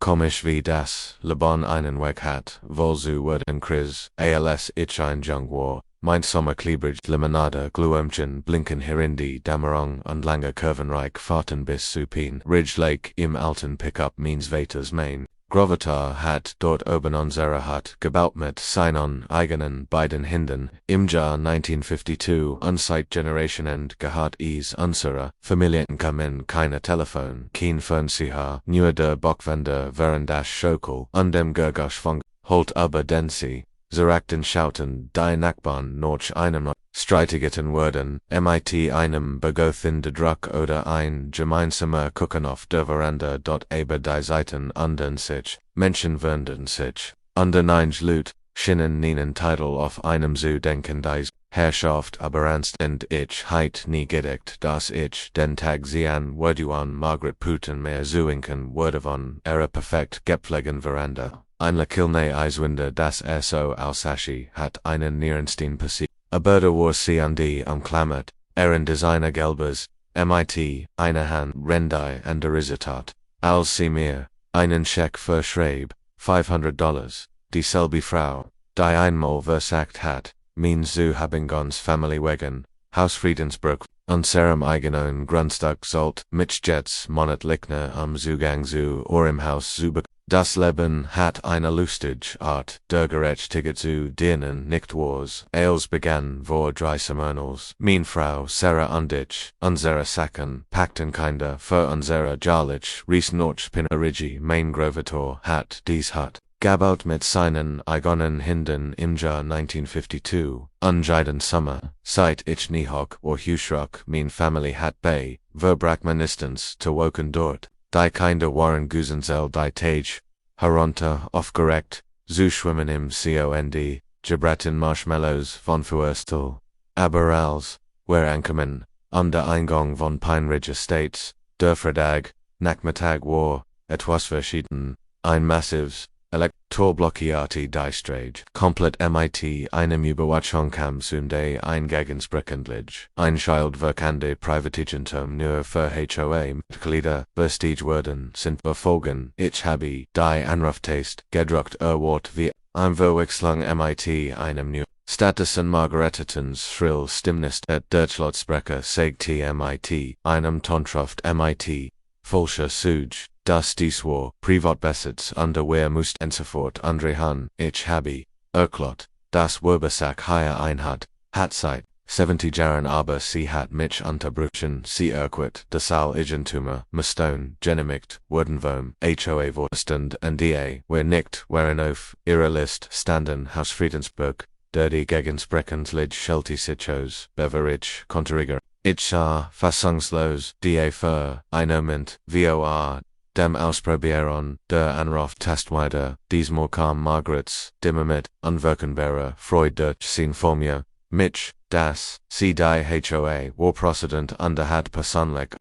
Komisch wie das Leben einen Weg hat, wohl zu werden Chris, als ich ein Jung war, mein Sommerklebrige Limonade Glühwürmchen blinken Hirindi Dämmerung und lange Kurvenreich Fahrten bis zu Pien Ridge Lake im alten Pickup means Vaters Main. Grovatar hat dort oben unserer hat gebaut mit seinen eigenen beiden Händen, im Jahr 1952 Unsight Generation and gehört unserer Familie kamen keine Telefon, kein Fernseher, nur der Bockwände während das Schokel und dem Gergasch von Holt aber denn sie, Zerachten schauten die Nachbarn noch einem streitigeten Worden, mit einem begothen de Druck oder ein gemeinsamer Kuchen auf der Veranda dort aber die Seiten andern sich, Menschen wenden sich, andern Lut, schienen nienen Titel auf einem zu denken dies Herrschaft aber ernst und ich heit nie gedeckt, dass ich den Tag sehen würde an Margaret Putin mehr zuinken würde von ihrer perfekt gepflegten Veranda. Ein Lakilne Eiswinde das so Alsaci hat einen Nierenstein passiert. Aber der war sie an die umklammert, Designer Gelbers, mit, eine Hand, Rendai und der Resultat. Als sie mir einen Scheck verschrieb, $500, dieselbe Frau, die einmal versagt hat, min zu Habingons Familie wegen, Hausfriedensbruch, unserem eigenen Grundstück sollt, mich jetzt monatlichner Zugang zu eurem Haus zu Das Leben hat eine lustige Art, der Gerechtigkeit zu dienen nicht wars. Als begann vor 3 Semanas, mein Frau Sarah und ich, unsere Sachen, packten kinder für unsere Jahrlich Ries noch Pinnerigi mein Grovator hat dies hat. Gebaut mit seinen eigenen Händen im Jahr 1952, jeden Sommer, seit ich nie hoch war Huschrock mein Familie hat bei, verbrachmanistens zu woken dort. Die Kinder waren Gusenzel die Tage, herunter, aufgeregt, zu schwimmen im Cond, gebraten Marshmallows von Fuerstel. Aber als, wir ankommen, der Eingang von Pine Ridge Estates, der Freitag, Nachmittag war, etwas verschieden, ein massives, elektorblockierte Deistrage, komplett mit einem Überwachung kam Sunday ein Gegensprechendlich, ein Child wirkende Privatigentum nur für HOA-Mitglieder bestige worden sind befolgen, ich habe die Anruftest gedruckt Wort wie ein Verwechslung mit einem New Statischen Margaretetens schrill Stimmnist et Deutschlandsprecher sagt mit einem Tonschrift mit falscher Suge. Das dies war, Privatbesitz underwehr musst sofort Andre Han, ich habe, erklart, das Werbesack higher Einheit, hat seit 70 Jahren aber sie hat mich unterbrochen, sie erquit, das Eigentumer, Mastone, genehmigt, wurden HOA Vorstand und die, wer nicht, waren auf ihrer List standen Hausfriedensbruch, der die Gegensprechenslich Shelty Sichos, Beveridge, Konteriger, ich sah, fassungslos, die für, ein Moment, vor, dem Ausprobieren, der Anruf-Test weiter, diesmal kam Margarets, dimmer mit, unwirkenbarer Freude durch sein vor mir, mich, das, sie die HOA, war Präsident und hat persönlich,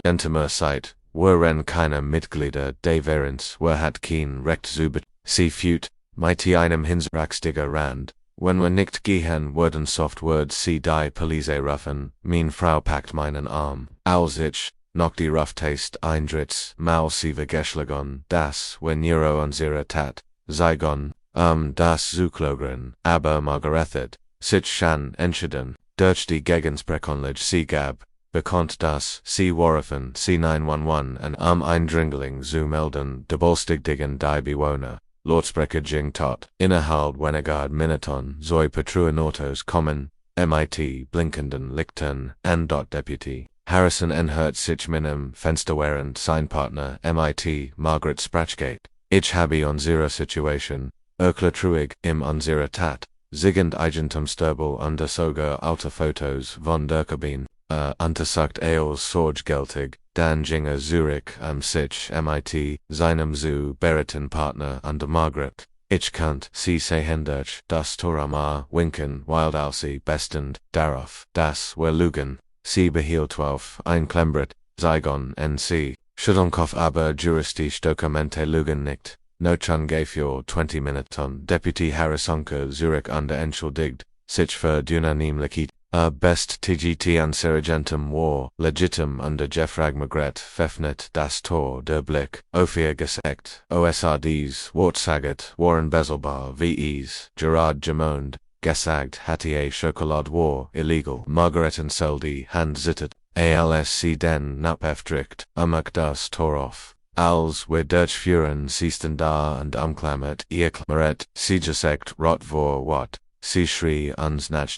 intimer Zeit, waren keine Mitglieder, die während, hat kein Recht zu sie fühlt, mit einem hinsrachstiger Rand, wenn wir nicht gehen würden Softword sie die Police rufen, mein Frau packt meinen Arm, als ich, noch die Ruftaste eindritts, massive Geschlagen, das, wenn Nero unserer Tat, Saigon, das Zuklogren, aber Margarethet, sich schon entschieden, durch die Gegensprechonlich sie gab, bekannt das, sie warfen, sie 911 und Eindringling zu melden, de bolstigdigen die Bewohner, Lautsprecher ging tot, innerhalb weniger Minuten, soll Patrouillenautos kommen, mit blinkenden Lichtern, und dort Deputy. Harrison hört sich meinem Fensterwährend sein Partner mit Margaret Sprachgate. Ich habe unsere Situation, truig im unserer Tat, siegend Eigentumsstable und sogar alte Fotos von der Kabine, untersucht als sorggeltig, dann ging Zurich sich mit seinem zu bereten Partner und Margaret. Ich kannt sie sehen durch das Torama winken, wild als sie bestend, darauf, das wir lügen. Sie behielt auf einklemmert, Saigon NC, Schüttelnkopf aber juristisch Dokumente lügen nicht. Nochan für 20 Minuten, Deputy Harrisonke Zurich und entschuldigt, sich für Dynanimlichkeit, Best TGT Anserigentum war, legitim under Gefragmagret Fefnet das Tor der Blick, Ophir Gesect, OSRDs, Wortsaget, Warren Bezelbar, VEs, Gerard Jamond, Gesagt, Hattier Chocolade war, illegal, Margaretten Soldi, Hand zittet, ALSC den Napefdricht, das Toroff. Als wir durchführen siesten da und umklammert ihr Klammeret, sie gesegt rot vor wat. Sie schrie uns nach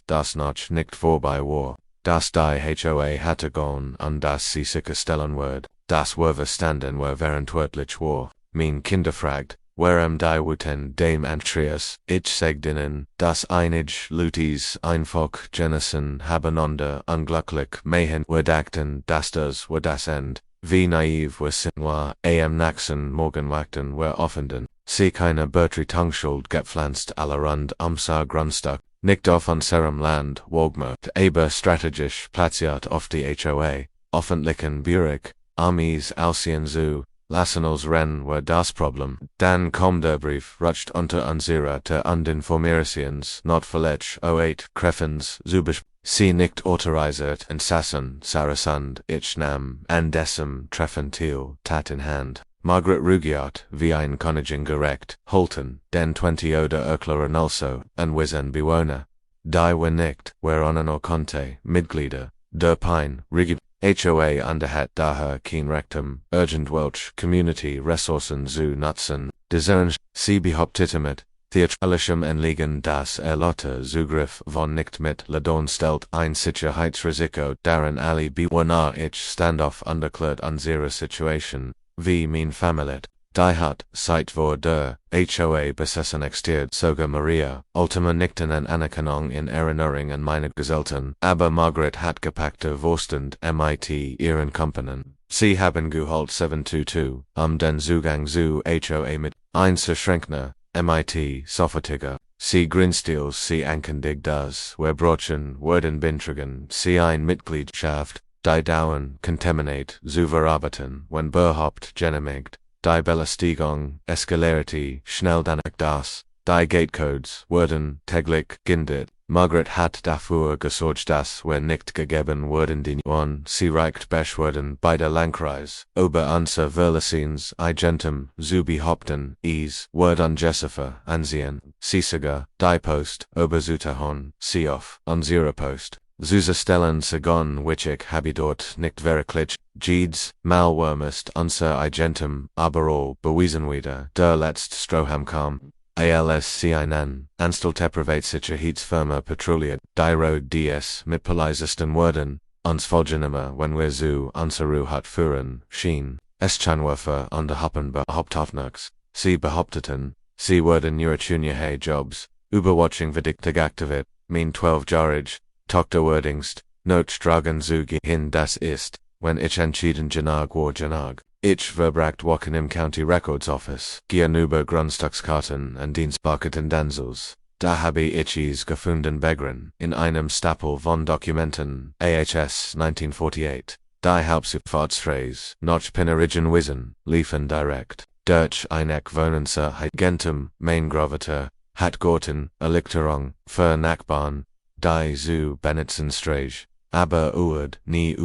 das noch nicht vorbei war, das die HOA hatte gone und das sie sicherstellen wird, das wir verstanden wir währendwörtlich war, mein Kinder fragt, warum die Wuten dem Antrias, ich sagt ihnen, das einig Lutis einfach Genessen habeneinander unglücklich mehen wir dachten, dass das war das End, wie naiv wir sind wir, am nächsten Morgenwachten wir offenden. Sie keine Bertri Tungschuld gepflanzt allerrand umsar Grundstück, nicht auf unserem Land, Wogmert, aber strategisch platziert auf die HOA, öffentlichen Bürik, Armees Aussehen zu, lassen uns rennen war das Problem, dann kommt der Brief, rutscht unter unserer te Undinformations, not verletzt, 08, Kreffens, Zubisch, sie nicht autorisiert, Entsassen, Sarasund, ich nam, an dessen Treffentil, Tat in Hand. Margaret Rugiart, wie ein Königin gerecht, Holton, den 20 oder Erkler Renalso, und Wizen Bewohner. Die wir nicht, whereonen or Conte, Mitglieder, der Pine, Rigid, HOA underhat daher kein Rectum, Urgent Welch, Community Ressourcen zu nutzen, discern, sie behauptete theatralischem Enliegen das Erlotte Zugriff von nicht mit Ladon stellt ein Sicherheitsrisiko darin alle bewohner ich standoff underklärt unsere Situation. Wie mein Familie, die hat, seit vor der HOA besessen existiert sogar Maria, ultima nichten en Anerkennung in Erinnerung an meine Gesellten, aber Margaret hat gepackte Wurstend mit ihren Kompenen. Sie haben geholt 722, den Zugang zu HOA mit einzuschränken, mit sofortiger. Sie Grinstils sie ankündigt das, wir brochen, werden bintrigen, sie ein Mitgliedschaft, die dauern, contaminate, zu verarbeiten, wenn berhaupt genehmigt, die Belästigung, Escalarity, schnell danach das, die Gatecodes, werden, täglich, gindet, Margaret hat dafür gesorgt, dass wir nicht gegeben wurden die sie reicht beschwerden bei der Landkreis, über unser Verlassens, Agentem, zu behaupten, wird Jessica ansehen, sie sogar, die Post, Oberzutahon, sie auf, unsere Post. Zusa stellen Sagon Wichik habidort nicht wirklich, Jeeds, Malwurmist unser Agentem, aber all bewiesen wieder, der letzt Stroham kam. ALSC einen, Anstalter Privatsicherheitsfirma patrouilliert, die Road DS mit polizeisten Worden, uns Folgenummer, wenn wir zu unserer hat führen, schien, Eschanwerfer und der Happen behauptofnux, sie behaupteten, sie würden ihre Junior Jobs, Überwatching verdictig aktiviert, mein 12-jährig, Tochter wordingst, Notstragen zu hin das ist, wenn ich entschieden janag war janag. Ich verbracht Wochen im County Records Office, gehen über Grundstückskarten und Dienstpaketen Danzels. Da habe ich es gefunden begren, in einem Stapel von Dokumenten, AHS 1948. Die Hauptzufahrtsstraße, noch Pinnerigen Wissen, liefen direkt. Durch einek Wohnenser Gentem, Maingraviter, hat Gorten, Erlichterung, für Nachbarn, die zu Benetzenstraße, aber uerd nie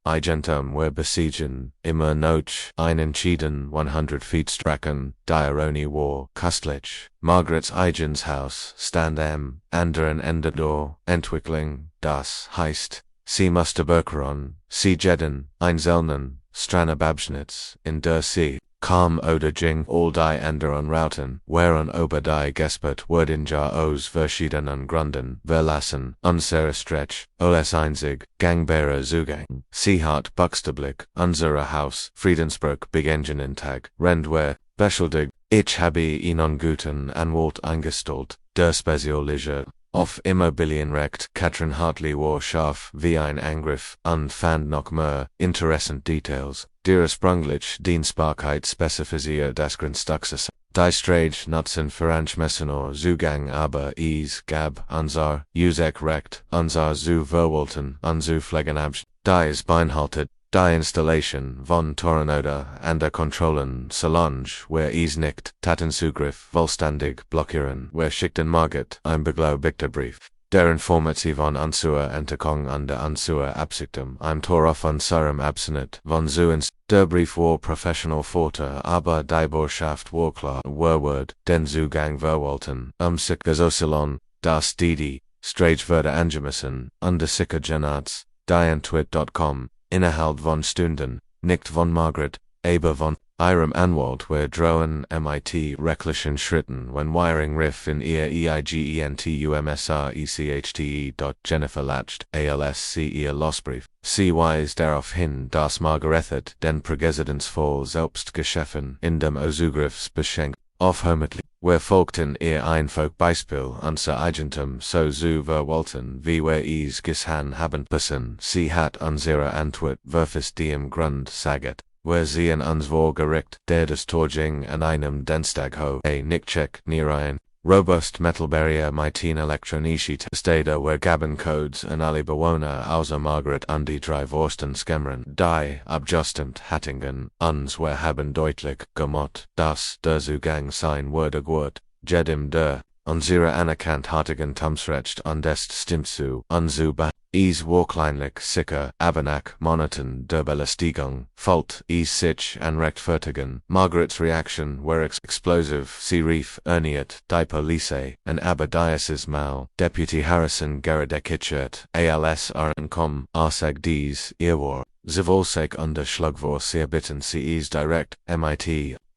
Agentem wir besiegen, immer noch entschieden 100 Feet Stracken, Diaroni war, Kostlich, Margarets Eigens Haus, stand am, anderen Ende door, Entwickling, das heißt, sie musste Berkeron, sie jedden, einzelnen, Stranababschnitz, in der See, kam oder ging all die anderen Routen, waren ober die Gespert wurden ja aus verschiedenen Gründen verlassen, unsere Stretch, als einzig, gangbare Zugang. Sie hat buxteblick, unser Haus, Friedensburg begengenen Tag, Rendwer, beschuldigt, ich habe ihnen guten Anwalt eingestellt, der Spezialisiert, auf Immobilienrecht, Katrin Hartley war scharf wie ein Angriff, und fand noch mehr, interessant Details. Der sprunglich Dienstbarkeit spezifiziert das Grundstücks. Die Strage nutzen Veranschmessener Zugang aber es gab unser Usek Recht, unser zu verwalten, unser Pflegenabsch. Die es beinhaltet, die Installation von Tornado an der Kontrollen Solange, where es nicht, Tatenzugriff vollständig blockieren, where schickten Margit ein beglaubigter Brief. der Informatie von unserer Entdeckung und der unserer Absichten, im Tor auf unserem Abschnitt, von Zuens, der Brief war professional Pforte, aber die Botschaft war klar, Word, den Zugang verwollten, sich gesosilon, das die Strange würde angemissen, under sicker Genats, diantwit.com, innerhalb von Stunden, nicht von Margaret, aber von ihrem Anwalt were drohen mit rechtlichen Schritten, when wiring riff in ihr eigentumsrechte. Jennifer latcht, ALSC ihr Losbrief. Sie weist darauf hin, dass Margarethet den Präsidentsfall selbst geschaffen, in dem Zugriffs beschenkt, aufhömlich. Wir folgten ihr einfach Beispiel, unser Eigentum so zu verwalten, wie wir es getan haben müssen. Sie hat unsere Antwort verfasst die im Grund saget. Wir sehen uns vor Gericht, der des Torging an einem Dienstag Nickcheck Nirein. Robust Metal Barrier Mitin elektronische Stede were Gaben Codes an alle Bewohner außer Margaret und die drei Vorsten Skemmern. Die abgestimmt Hattingen, uns wir haben deutlich gemacht, dass der Zugang sein würde gut, jedem der unsere anerkannt hartigen Tumsrecht und des stimmt zu, unzuba. Es war kleinlich sicher, aber nach Monaten der Belästigung, fällt es sich an rechtfertigen. Margarets Reaction war explosive, sie rief erniert, die Polizei, an aber dieses Mal, Deputy Harrison geredekitschert, als kom, sag dies, ihr war, sie wohl sich unterschlug vor sehr bitten sie es direkt, mit,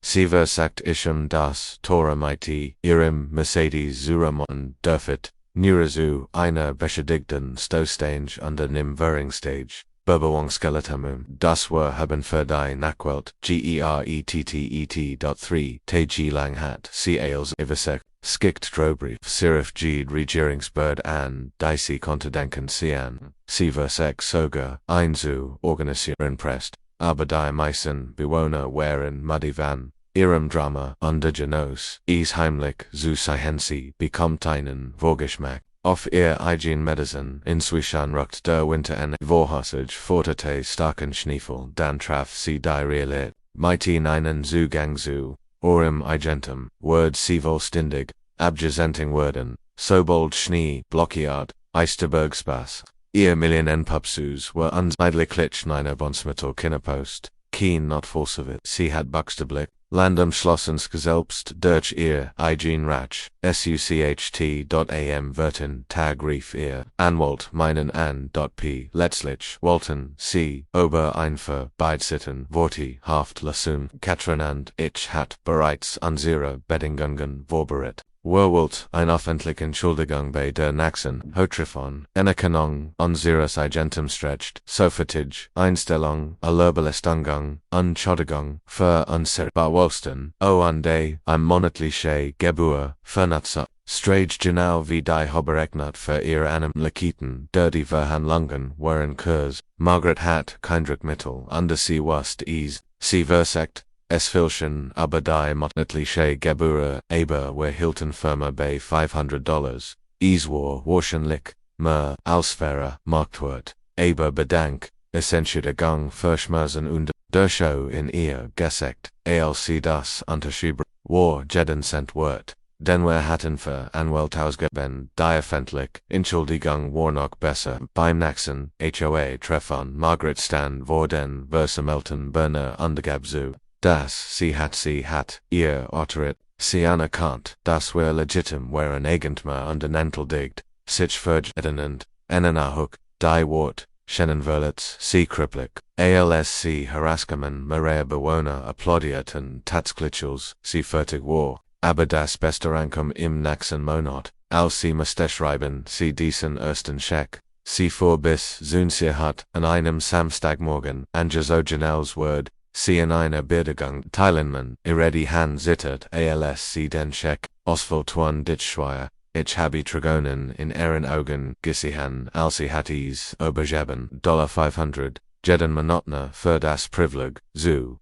sie versagt das, Tora mit, ihrem Mercedes Zuramotten, dürfet, Nurazu, einer beschädigten Stoßstange und dem Währungsstage, Bebauungsskeletum, das wir haben für die Nachwelt, gerettet.3 Tag lang hat, sie als Ivesek, skickt Drobrief, Sirif Ged Regierungsbird an, die sie konnte denken sie an, sie versek sogar, einzu, organisieren presst, aber die meisten Bewohner waren muddy van. Ihrem Drama, under Genos, es heimlich, zu sehen sie, bekommt einen Vorgeschmack, auf ihr Medicine, inzwischen rückt der Winter an, vorhassig fortete starken Schneefall, dann traf sie die Realität, mit einen Zugang zu, eurem Eigentum, word sie vollständig, abgesenting werden, sobald Schnee, blockiert, Eisterbergspass, ihr Millionenpupsus were unseidlich einer Bonsmittel Kinderpost, keen not forcevit, sie hat buxteblick, Landum Schlossens selbst durch ihr Eigenratsch, sucht.am Verten Tag rief ihr, Anwalt meinen an. P. Letztlich, wollten, sie, ober einfer, beidsitzen, Worti, Haft lassen, Katrinand, ich hat bereits unsere Bedingungen vorbereitet. Werwollt, ein öffentliche Entschuldigung bei der Naxen, Hotrifon, Anerkennung, unseres Eigentums stretcht, Sofatige, Einstellung, Erlöbelistung, Entschuldigung, für unser Bewussten, und ein monatliche Gebühr, Vernutzer, Strage genau wie die Hauptberechnet für ihre Annehmlichkeiten, der die Verhandlungen waren Kurs, Margaret hat kein Druckmittel, und sie wusste es, sie versagt, es filchen, aber die monatliche Gebühr, aber wir hielten Firma bei $500, es war wahrscheinlich, mehr als faire Marktwert, aber bedank, Entschuldigung verschmerzen und der Show in ihr gesagt, als das unterschrieben war jeden Cent wert. Denn wir hatten für Anwalt ausgeben, die öffentlich, Entschuldigung war noch besser, beim nächsten HOA-Treffen Margaret stand vor den versammelten Berner undergab zu. Das sie hat, ihr Autorit, sie anerkannt, dass wir legitim waren Eigentümer und entschuldigt, sich vergedenend, Annenahuk, die Wort, Schennenverletz, sie kripplich, ALSC Haraskamen Maria Bewohner applaudierten Tatsklitschels, sie fertig war, aber das beste Rankum im nächsten Monat, als sie musste schreiben, sie diesen ersten Scheck, sie fuhr bis sie hat, an einem Samstagmorgen, Angesogenels Word, sie in einer Beerdigung teilen irredi han zittert als den Scheck, Oswald Ditschweier, ich habe Trigonen in ihren Augen gesehen, als sie hat es übergeben, $500, jeden Monatner für das Privileg,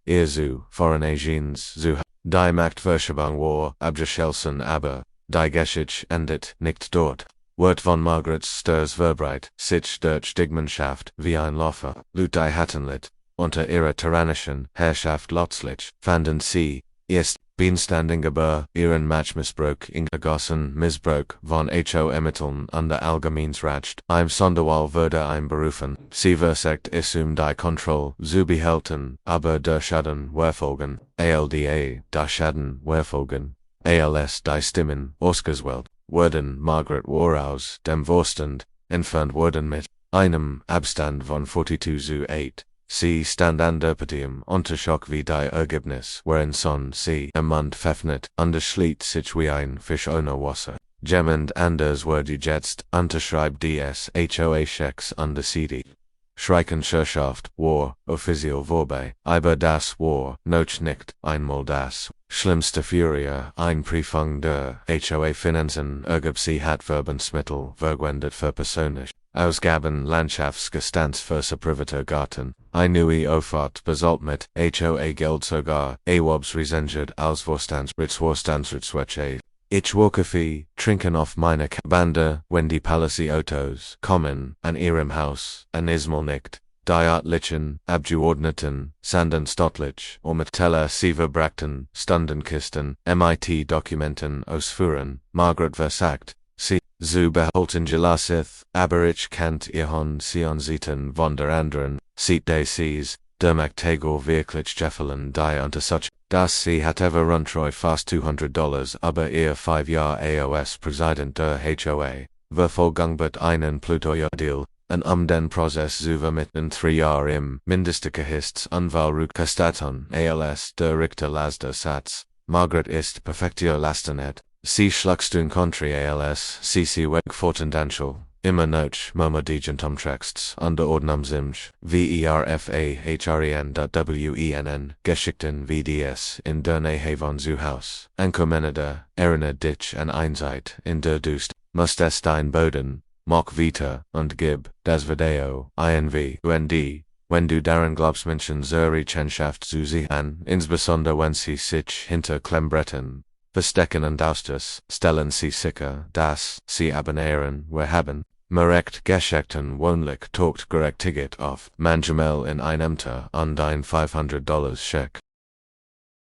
ihr foreign Asiens, die Machtverschiebung war abgeschlossen aber, die Geschichte endet nicht dort. Wort von Margarets Sturs Verbreit, sich durch Stigmenschaft wie ein Läufer, Lut die Hattenlit, unter ihrer tyrannischen Herrschaft Lotzlich, fanden sie, erst, Beanstandinger ihren Matchmissbrauch ingegossen, Missbrauch von HO-Mitteln under Allgemeinsrecht, im Sonderwahl wurde berufen, sie versagt die Kontrolle zu behalten, aber der Schaden werfolgen, ALDA, der Schaden werfolgen, ALS die Stimmen, ausgewählt, wurden Margaret Woraus, dem Vorstand, entfernt wurden mit einem Abstand von 42 zu 8. Sie stand an der Podium Unterschock wie die Ergebnis, wherein son sie Mund pfeffnet, unterschließt sich wie ein Fisch ohne Wasser. Jemand anders wurde jetzt, unterschreibt DS HOA-Checks an der CD. Schreckenschaft, war, offiziell vorbei, aber das war, noch nicht einmal das schlimmste Furie, ein Prüfung der HOA-Finanzen ergab sie hat Verbandsmittel verwendet für persönlich Ausgaben Landschaftsgestanz für privater Garten, ein neue Auffahrt bezahlt mit HOA-Geld sogar, AWOBs resendet als Vorstandsritzwetsche. Ich war Kaffee, trinken auf meine Kabine, wenn die Palazzi-Autos kommen, an ihrem Haus, an Ismal nicht. Die örtlichen Abgeordneten, sanden stattlich, mit Teller sie brachten, Stundenkisten, MIT-Dokumenten ausführen, Margaret versagt, sie zu behalten gelassen, aber ich kennt ihren Sion-Sieten von der anderen, sieht die Sees, der Magtago wirklich Jeffelin die unter such, dass sie hat ever runtreu fast $200, aber ihr 5-Jahr AOS Präsident der HOA, verfolgangbet einen Plutoja-Deal, und den Prozess zu vermitteln 3 Jahre im Mindestgehists Anwahlrückerstattung ALS der Richter las der Satz, Margaret ist perfektio lastenet, sie schlagstun country ALS, sie weg fortendanschel. Immer noch momodigen Texts under Ordnungsimch, verfahren:WENN, Geschichten VDS in der Nähe von zu Haus, Ankommende, Erina Ditch an Einseit, in der Dust, muss es dein Boden, Mock Vita, und gib, das Video, INV, UND, wenn du daran glaubst Menschen zur Rechenschaft zu ziehen, insbesondere wenn sie sich hinter Klemmbretten verstecken und Austus, stellen sie sicher, dass sie abonnieren, wir haben, Merekt Geschichten wohnlich talkt gerechtigt auf, manchmal in einem Ämter und ein $500 Scheck.